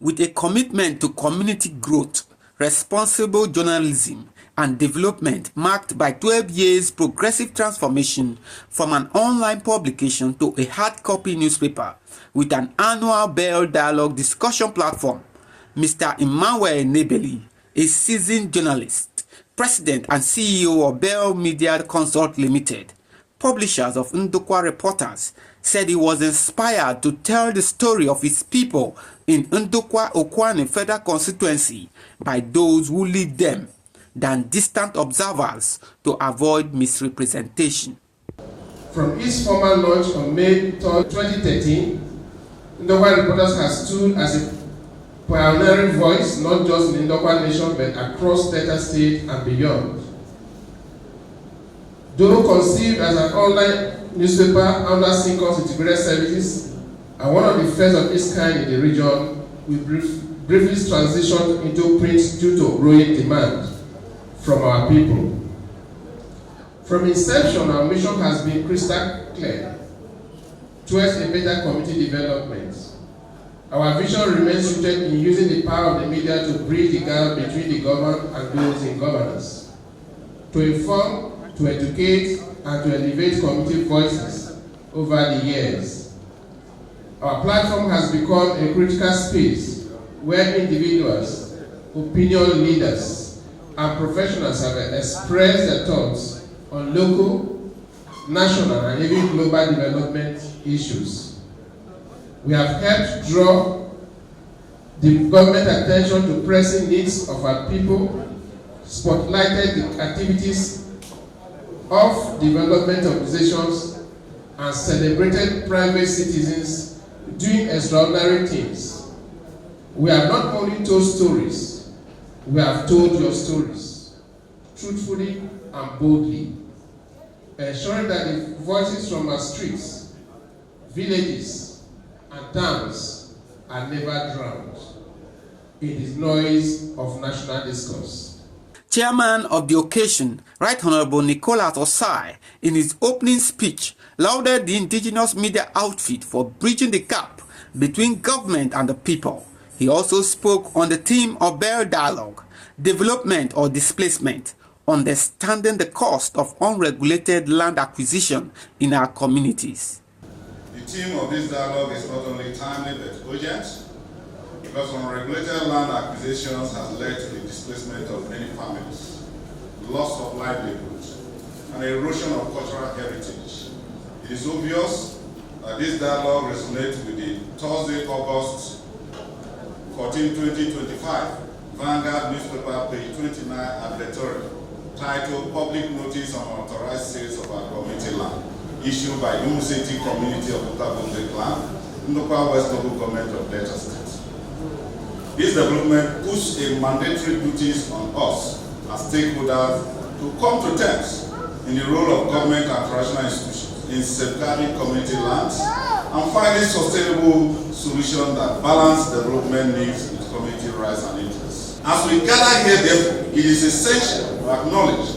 With a commitment to community growth, responsible journalism, and development marked by 12 years progressive transformation from an online publication to a hard copy newspaper with an annual Bel Dialogue discussion platform, Mr. Emmanuel Nebeli, a seasoned journalist, president and CEO of Bel Media Consult Limited, publishers of Ndowka Reporters, said he was inspired to tell the story of his people in Ndowka Okwane Federal Constituency by those who lead them than distant observers to avoid misrepresentation. From its formal launch on May 3, 2013, Ndowka Reporters has stood as a pioneering voice not just in the Ndowka nation but across Delta State and beyond. Though conceived as an online newspaper under Synchron's integrated services and one of the first of its kind in the region, we briefly transitioned into print due to growing demand from our people. From inception, our mission has been crystal clear towards a better community development. Our vision remains rooted in using the power of the media to bridge the gap between the government and those in governance, to inform, to educate, and to elevate community voices over the years. Our platform has become a critical space where individuals, opinion leaders, and professionals have expressed their thoughts on local, national, and even global development issues. We have helped draw the government attention to pressing needs of our people, spotlighted the activities of development organizations, and celebrated private citizens doing extraordinary things. We have not only told stories, we have told your stories, truthfully and boldly, ensuring that the voices from our streets, villages, and towns are never drowned in the noise of national discourse. Chairman of the occasion, Right Honorable Nicholas Osai, in his opening speech, lauded the indigenous media outfit for bridging the gap between government and the people. He also spoke on the theme of Bel Dialogue, development or displacement, understanding the cost of unregulated land acquisition in our communities. The theme of this dialogue is not only timely but urgent, because unregulated land acquisitions has led to the displacement of many families, loss of livelihoods, and erosion of cultural heritage. It is obvious that this dialogue resonates with the Thursday, August 14, 2025, Vanguard newspaper page 29 advertorial titled Public Notice on Unauthorized Sales of Our Community Land, issued by Umuseti Community of Utabunde Clan, Ndowka West Local Government of Delta State. This development puts a mandatory duties on us as stakeholders to come to terms in the role of government and traditional institutions in safeguarding community lands and finding sustainable solutions that balance development needs with community rights and interests. As we gather here, therefore, it is essential to acknowledge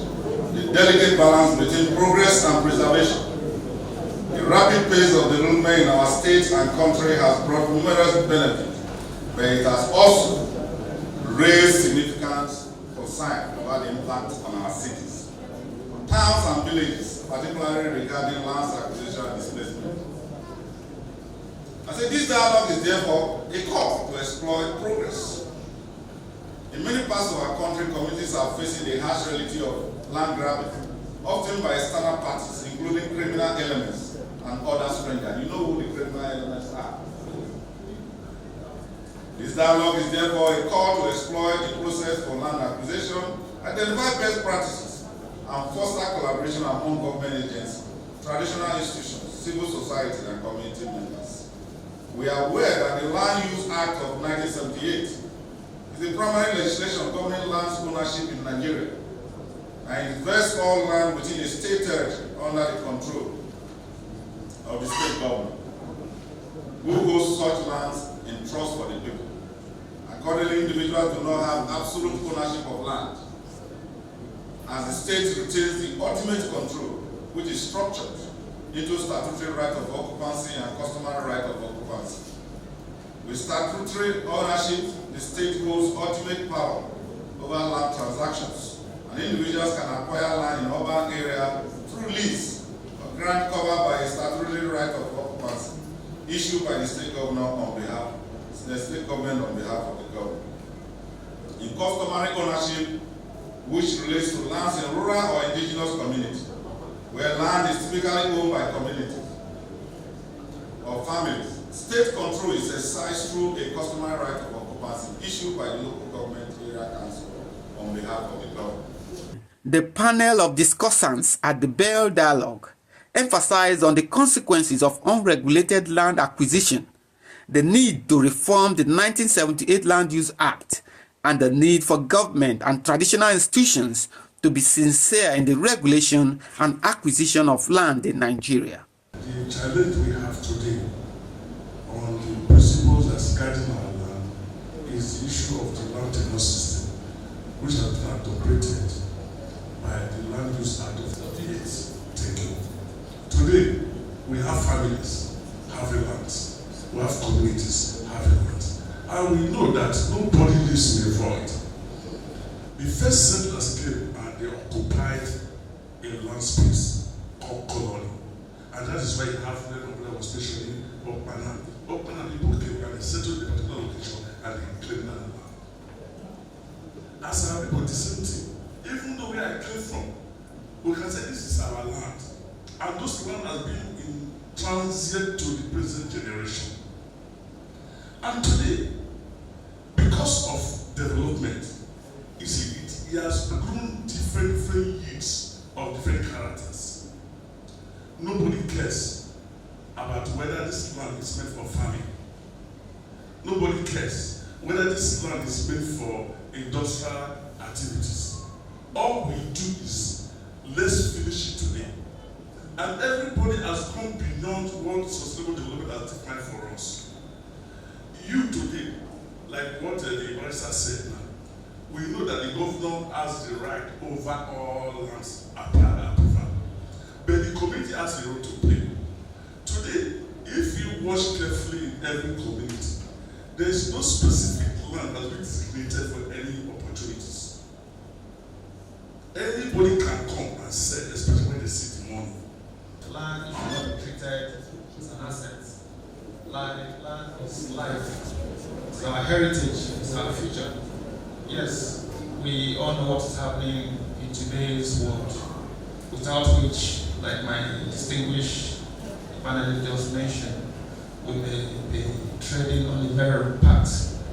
the delicate balance between progress and preservation. The rapid pace of development in our state and country has brought numerous benefits, but it has also raised significant concern about the impact on our cities, towns and villages, particularly regarding land acquisition and displacement. I say this dialogue is therefore a call to exploit progress. In many parts of our country, communities are facing the harsh reality of land grabbing, often by external parties, including criminal elements and other strangers. You know who the criminal elements are. This dialogue is therefore a call to exploit the process for land acquisition, identify best practices, and foster collaboration among government agencies, traditional institutions, civil society, and community members. We are aware that the Land Use Act of 1978 is the primary legislation governing land ownership in Nigeria, and it vests all land within a state territory under the control of the state government, who holds such lands in trust for the people. Accordingly, individuals do not have absolute ownership of land, as the state retains the ultimate control, which is structured into statutory right of occupancy and customary right of occupancy. With statutory ownership, the state holds ultimate power over land transactions, and individuals can acquire land in urban area through lease or grant covered by a statutory right of occupancy issued by the state government on behalf of the government. In customary ownership, which relates to lands in rural or indigenous communities, where land is typically owned by communities or families, state control is exercised through a customary right of occupancy issued by the local government area council on behalf of the government. The panel of discussants at the Bel Dialogue emphasized on the consequences of unregulated land acquisition, the need to reform the 1978 Land Use Act, and the need for government and traditional institutions to be sincere in the regulation and acquisition of land in Nigeria. The challenge we have today on the principles that's guiding our land is the issue of the land tenure system, which has been adopted by the Land Use Act of 38 taking. Today, we have families having lands, we have communities having lands, and we know that nobody lives in a void. The first settlers came and they occupied a land space called colony, and that is why you have the people was stationed in Okpana. Okpana people came and they settled the particular location and they claimed that land. Asaba people, the same thing. Even though where I came from, we can say this is our land, and those land has been in transit to the present generation. And today, because of development, you see, it has grown different yields of different characters. Nobody cares about whether this land is meant for farming. Nobody cares whether this land is meant for industrial activities. All we do is, let's finish it today. And everybody has gone beyond what sustainable development has defined for us. You today, like what the barrister said now, we know that the governor has the right over all lands approval, but the community has a role to play. Today, if you watch carefully in every community, there is no specific land that is designated for any opportunities. Anybody can come and sell, especially when they see the money. Land should not be treated as an asset. Land is life. It's our heritage. It's our future. Yes, we all know what is happening in today's world, without which, like my distinguished panelist just mentioned, we may be treading on a very path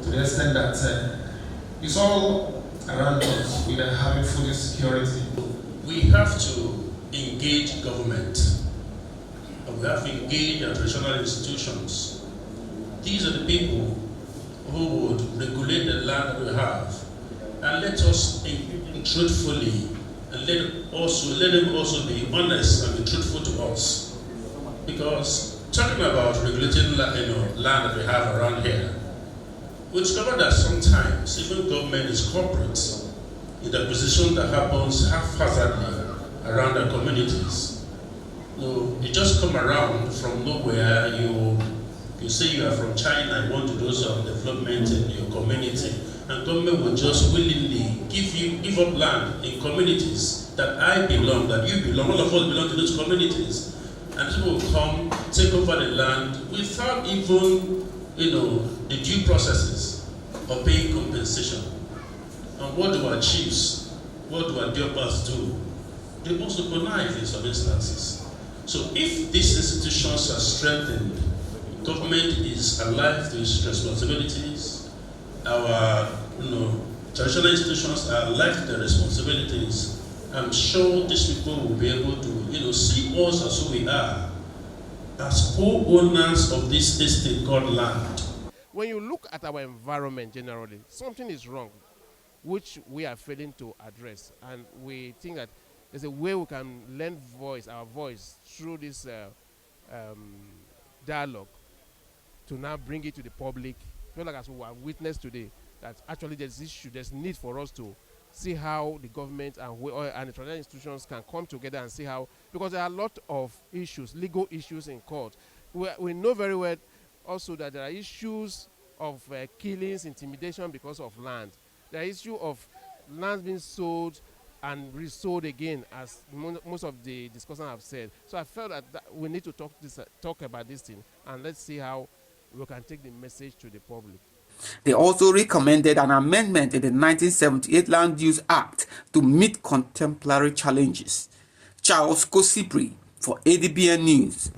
to the extent that it's all around us. We are having food insecurity. We have to engage government, and we have to engage our traditional institutions. These are the people who would regulate the land that we have, and let us engage truthfully, and let them also be honest and be truthful to us. Because talking about regulating land that we have around here, we discover that sometimes even government is corporate in the acquisition that happens haphazardly around the communities. You just come around from nowhere, you say you are from China, you want to do some development in your community, and government will just willingly give up land in communities that I belong, that you belong, all of us belong to those communities. And people will come, take over the land without even, the due processes of paying compensation. And what do our chiefs, what do our Ndowkas do? They also connive in some instances. So if these institutions are strengthened, government is alive to its responsibilities, our traditional institutions are alive to their responsibilities, I'm sure these people will be able to see us as who we are, as co-owners of this estate called land. When you look at our environment generally, something is wrong, which we are failing to address. And we think that there's a way we can lend our voice through this dialogue to now bring it to the public. I feel like as we have witnessed today, that actually there's need for us to see how the government and the traditional institutions can come together and see how, because there are a lot of issues, legal issues in court. We know very well also that there are issues of killings, intimidation because of land. There are issues of land being sold and resold again, as most of the discussants have said. So I felt that we need to talk about this thing, and let's see how we can take the message to the public. They also recommended an amendment in the 1978 Land Use Act to meet contemporary challenges. Charles Kosipri for ADBN News.